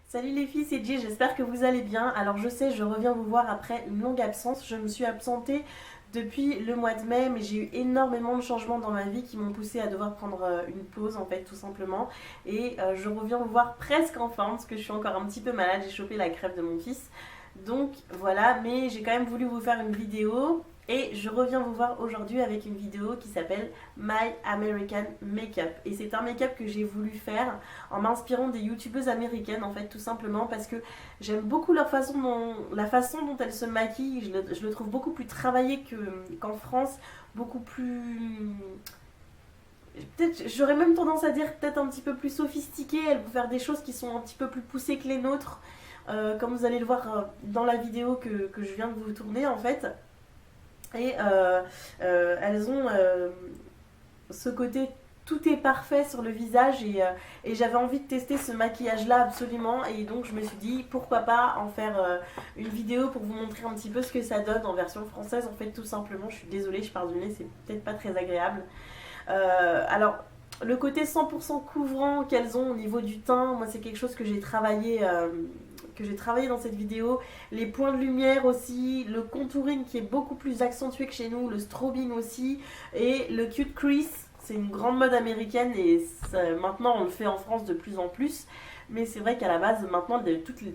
Salut les filles, c'est Jay, j'espère que vous allez bien. Alors je sais, je reviens vous voir après une longue absence. Je me suis absentée depuis le mois de mai, mais j'ai eu énormément de changements dans ma vie qui m'ont poussée à devoir prendre une pause en fait, tout simplement. Et je reviens vous voir presque en forme, parce que je suis encore un petit peu malade, j'ai chopé la crève de mon fils. Donc voilà, mais j'ai quand même voulu vous faire une vidéo. Et je reviens vous voir aujourd'hui avec une vidéo qui s'appelle My American Makeup. Et c'est un make-up que j'ai voulu faire en m'inspirant des youtubeuses américaines en fait, tout simplement parce que j'aime beaucoup la façon dont elles se maquillent. Je le trouve beaucoup plus travaillé qu'en France, beaucoup plus... Peut-être, j'aurais même tendance à dire peut-être un petit peu plus sophistiqué. Elles vont faire des choses qui sont un petit peu plus poussées que les nôtres. Comme vous allez le voir dans la vidéo que je viens de vous tourner en fait. Et elles ont ce côté tout est parfait sur le visage et j'avais envie de tester ce maquillage là absolument et donc je me suis dit pourquoi pas en faire une vidéo pour vous montrer un petit peu ce que ça donne en version française en fait tout simplement. Je suis désolée, je parle du nez, c'est peut-être pas très agréable. Alors le côté 100% couvrant qu'elles ont au niveau du teint, moi c'est quelque chose que j'ai travaillé dans cette vidéo. Les points de lumière aussi, le contouring qui est beaucoup plus accentué que chez nous, le strobing aussi, et le cute crease. C'est une grande mode américaine et maintenant on le fait en France de plus en plus. Mais c'est vrai qu'à la base, maintenant,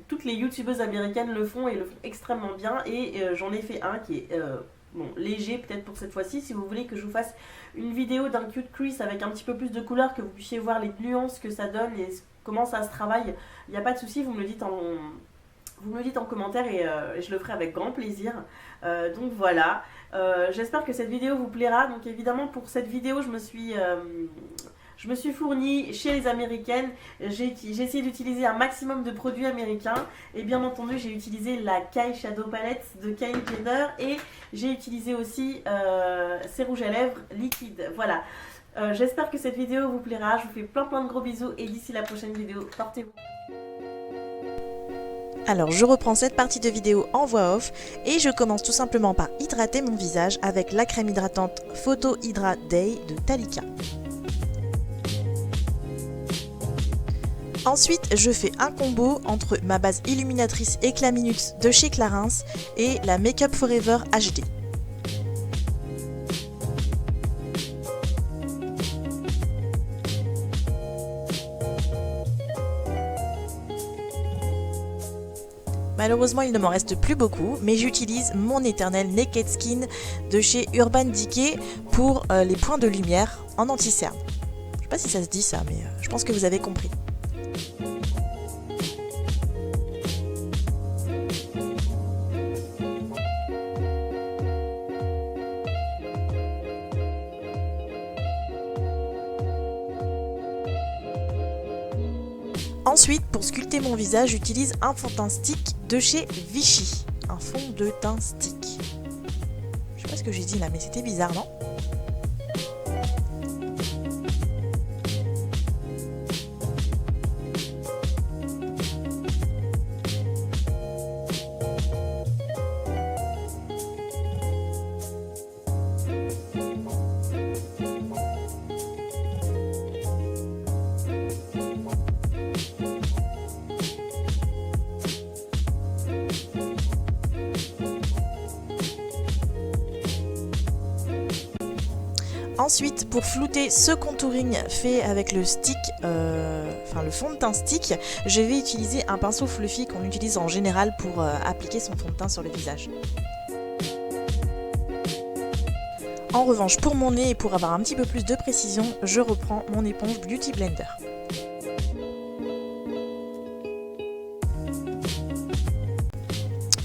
toutes les youtubeuses américaines le font et le font extrêmement bien. Et j'en ai fait un qui est bon, léger peut-être pour cette fois-ci. Si vous voulez que je vous fasse une vidéo d'un cute crease avec un petit peu plus de couleur, que vous puissiez voir les nuances que ça donne et comment ça se travaille, il n'y a pas de souci, vous me le dites en commentaire et je le ferai avec grand plaisir. Donc voilà, j'espère que cette vidéo vous plaira. Donc évidemment pour cette vidéo je me suis fournie chez les américaines. J'ai essayé d'utiliser un maximum de produits américains. Et bien entendu j'ai utilisé la Kai Shadow Palette de Kylie Jenner. Et j'ai utilisé aussi ces rouges à lèvres liquides. Voilà. J'espère que cette vidéo vous plaira. Je vous fais plein de gros bisous. Et d'ici la prochaine vidéo, portez-vous. Alors je reprends cette partie de vidéo en voix off et je commence tout simplement par hydrater mon visage avec la crème hydratante Photo Hydra Day de Talika. Ensuite je fais un combo entre ma base illuminatrice Éclat Minutes de chez Clarins et la Make Up Forever HD. Malheureusement il ne m'en reste plus beaucoup, mais j'utilise mon éternel Naked Skin de chez Urban Decay pour les points de lumière en anti-cerne. Je sais pas si ça se dit ça, mais je pense que vous avez compris. Ensuite, pour sculpter mon visage, j'utilise un fond de teint stick de chez Vichy. Un fond de teint stick. Je sais pas ce que j'ai dit là, mais c'était bizarre, non ? Ensuite, pour flouter ce contouring fait avec le stick, le fond de teint stick, je vais utiliser un pinceau fluffy qu'on utilise en général pour appliquer son fond de teint sur le visage. En revanche, pour mon nez et pour avoir un petit peu plus de précision, je reprends mon éponge Beauty Blender.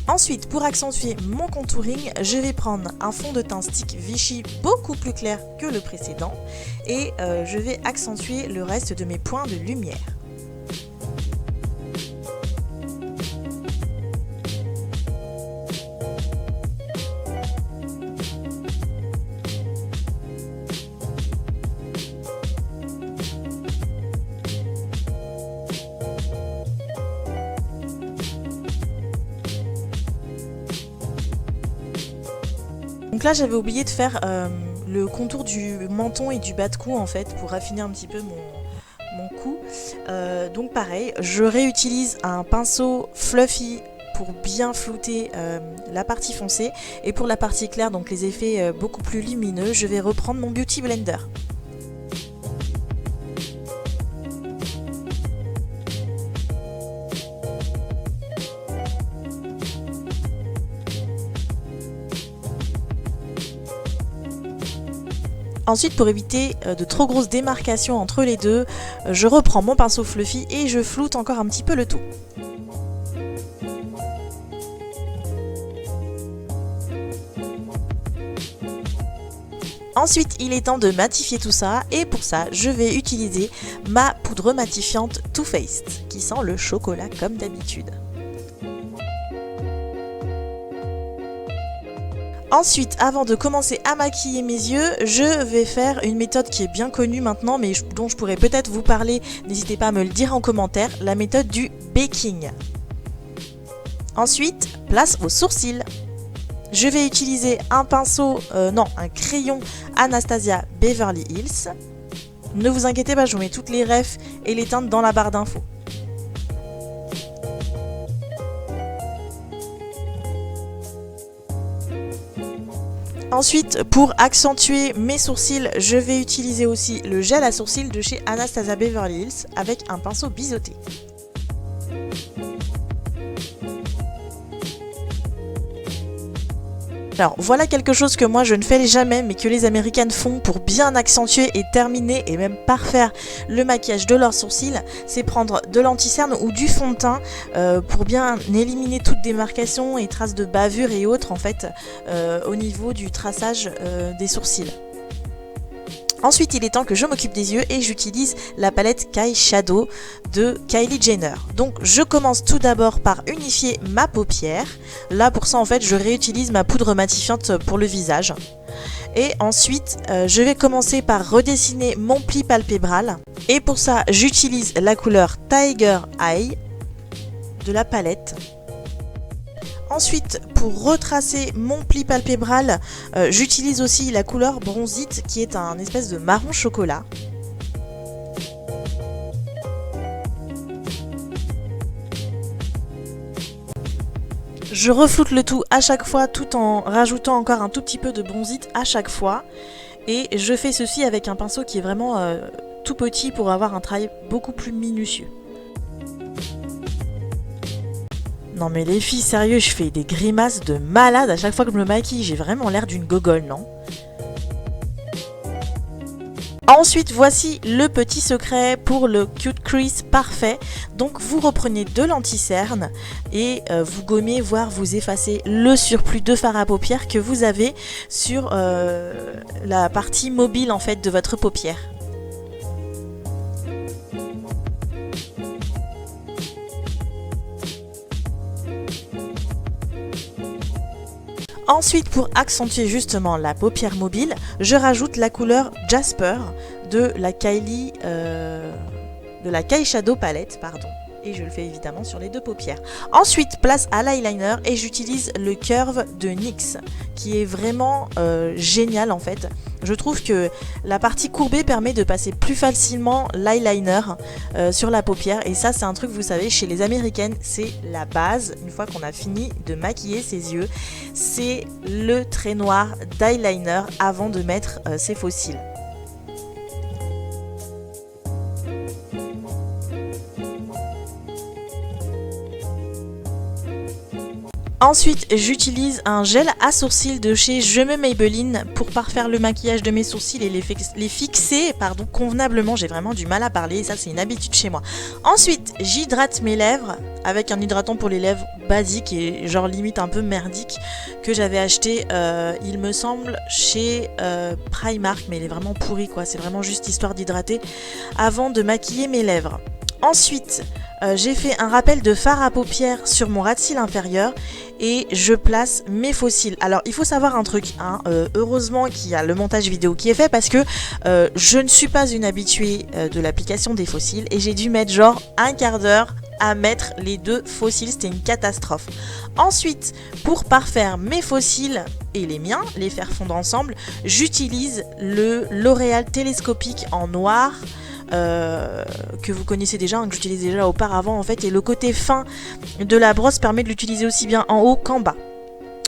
Ensuite, pour accentuer mon contouring, je vais prendre un fond de teint stick Vichy beaucoup plus clair que le précédent et je vais accentuer le reste de mes points de lumière. Donc là j'avais oublié de faire le contour du menton et du bas de cou en fait pour raffiner un petit peu mon cou. Donc pareil, je réutilise un pinceau fluffy pour bien flouter la partie foncée, et pour la partie claire, donc les effets beaucoup plus lumineux, je vais reprendre mon Beauty Blender. Ensuite, pour éviter de trop grosses démarcations entre les deux, je reprends mon pinceau fluffy et je floute encore un petit peu le tout. Ensuite, il est temps de matifier tout ça, et pour ça, je vais utiliser ma poudre matifiante Too Faced, qui sent le chocolat comme d'habitude. Ensuite, avant de commencer à maquiller mes yeux, je vais faire une méthode qui est bien connue maintenant, mais dont je pourrais peut-être vous parler, n'hésitez pas à me le dire en commentaire, la méthode du baking. Ensuite, place aux sourcils. Je vais utiliser un crayon Anastasia Beverly Hills. Ne vous inquiétez pas, je vous mets toutes les refs et les teintes dans la barre d'infos. Ensuite, pour accentuer mes sourcils, je vais utiliser aussi le gel à sourcils de chez Anastasia Beverly Hills avec un pinceau biseauté. Alors voilà quelque chose que moi je ne fais jamais, mais que les américaines font pour bien accentuer et terminer et même parfaire le maquillage de leurs sourcils, c'est prendre de l'anti-cerne ou du fond de teint pour bien éliminer toute démarcation et traces de bavure et autres en fait au niveau du traçage des sourcils. Ensuite, il est temps que je m'occupe des yeux et j'utilise la palette Kai Shadow de Kylie Jenner. Donc, je commence tout d'abord par unifier ma paupière. Là, pour ça, en fait, je réutilise ma poudre matifiante pour le visage. Et ensuite, je vais commencer par redessiner mon pli palpébral. Et pour ça, j'utilise la couleur Tiger Eye de la palette. Ensuite, pour retracer mon pli palpébral, j'utilise aussi la couleur Bronzite qui est un espèce de marron chocolat. Je refloute le tout à chaque fois tout en rajoutant encore un tout petit peu de bronzite à chaque fois. Et je fais ceci avec un pinceau qui est vraiment tout petit pour avoir un travail beaucoup plus minutieux. Non mais les filles, sérieux, je fais des grimaces de malade à chaque fois que je me maquille. J'ai vraiment l'air d'une gogole, non? Ensuite, voici le petit secret pour le cute crease parfait. Donc vous reprenez de l'anti-cerne et vous gommez, voire vous effacez le surplus de fard à paupières que vous avez sur la partie mobile en fait de votre paupière. Ensuite, pour accentuer justement la paupière mobile, je rajoute la couleur Jasper de la Kai Shadow Palette, pardon. Et je le fais évidemment sur les deux paupières. Ensuite, place à l'eyeliner et j'utilise le Curve de NYX, qui est vraiment génial en fait. Je trouve que la partie courbée permet de passer plus facilement l'eyeliner sur la paupière. Et ça, c'est un truc, vous savez, chez les américaines, c'est la base. Une fois qu'on a fini de maquiller ses yeux, c'est le trait noir d'eyeliner avant de mettre ses faux cils. Ensuite, j'utilise un gel à sourcils de chez Je me Maybelline pour parfaire le maquillage de mes sourcils et les fixer convenablement. J'ai vraiment du mal à parler, ça c'est une habitude chez moi. Ensuite, j'hydrate mes lèvres avec un hydratant pour les lèvres basique et genre limite un peu merdique que j'avais acheté, il me semble, chez Primark, mais il est vraiment pourri quoi. C'est vraiment juste histoire d'hydrater avant de maquiller mes lèvres. Ensuite, j'ai fait un rappel de fard à paupières sur mon ras de cils inférieur et je place mes faux cils. Alors il faut savoir un truc, hein, heureusement qu'il y a le montage vidéo qui est fait parce que je ne suis pas une habituée de l'application des faux cils et j'ai dû mettre genre un quart d'heure à mettre les deux faux cils, c'était une catastrophe. Ensuite, pour parfaire mes faux cils et les miens, les faire fondre ensemble, j'utilise le L'Oréal télescopique en noir que vous connaissez déjà, hein, que j'utilisais déjà auparavant en fait, et le côté fin de la brosse permet de l'utiliser aussi bien en haut qu'en bas.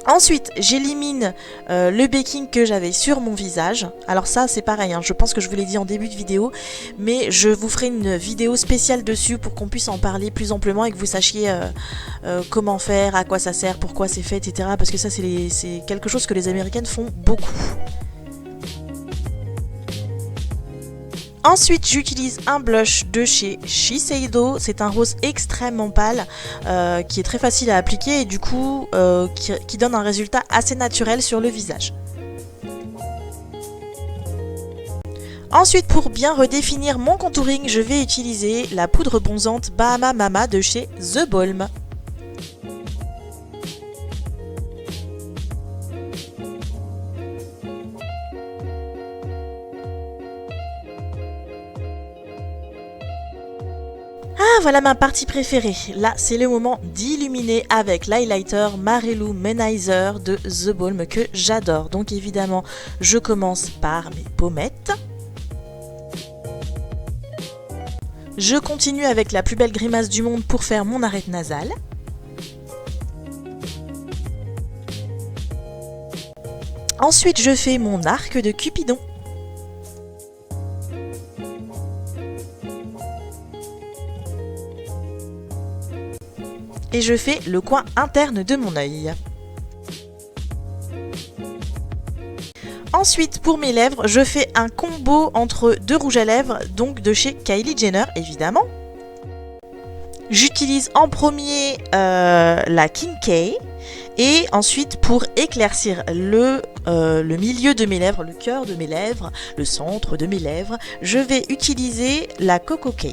Ensuite, j'élimine le baking que j'avais sur mon visage. Alors ça, c'est pareil, hein, je pense que je vous l'ai dit en début de vidéo, mais je vous ferai une vidéo spéciale dessus pour qu'on puisse en parler plus amplement et que vous sachiez comment faire, à quoi ça sert, pourquoi c'est fait, etc. Parce que ça, c'est quelque chose que les Américaines font beaucoup. Ensuite, j'utilise un blush de chez Shiseido. C'est un rose extrêmement pâle qui est très facile à appliquer et du coup qui donne un résultat assez naturel sur le visage. Ensuite, pour bien redéfinir mon contouring, je vais utiliser la poudre bronzante Bahama Mama de chez The Balm. Ah, voilà ma partie préférée. Là, c'est le moment d'illuminer avec l'highlighter Marelou Manizer de The Balm que j'adore. Donc évidemment, je commence par mes pommettes. Je continue avec la plus belle grimace du monde pour faire mon arête nasale. Ensuite, je fais mon arc de Cupidon. Et je fais le coin interne de mon œil. Ensuite, pour mes lèvres, je fais un combo entre deux rouges à lèvres, donc de chez Kylie Jenner, évidemment. J'utilise en premier la King K. Et ensuite, pour éclaircir le milieu de mes lèvres, le cœur de mes lèvres, le centre de mes lèvres, je vais utiliser la Coco K.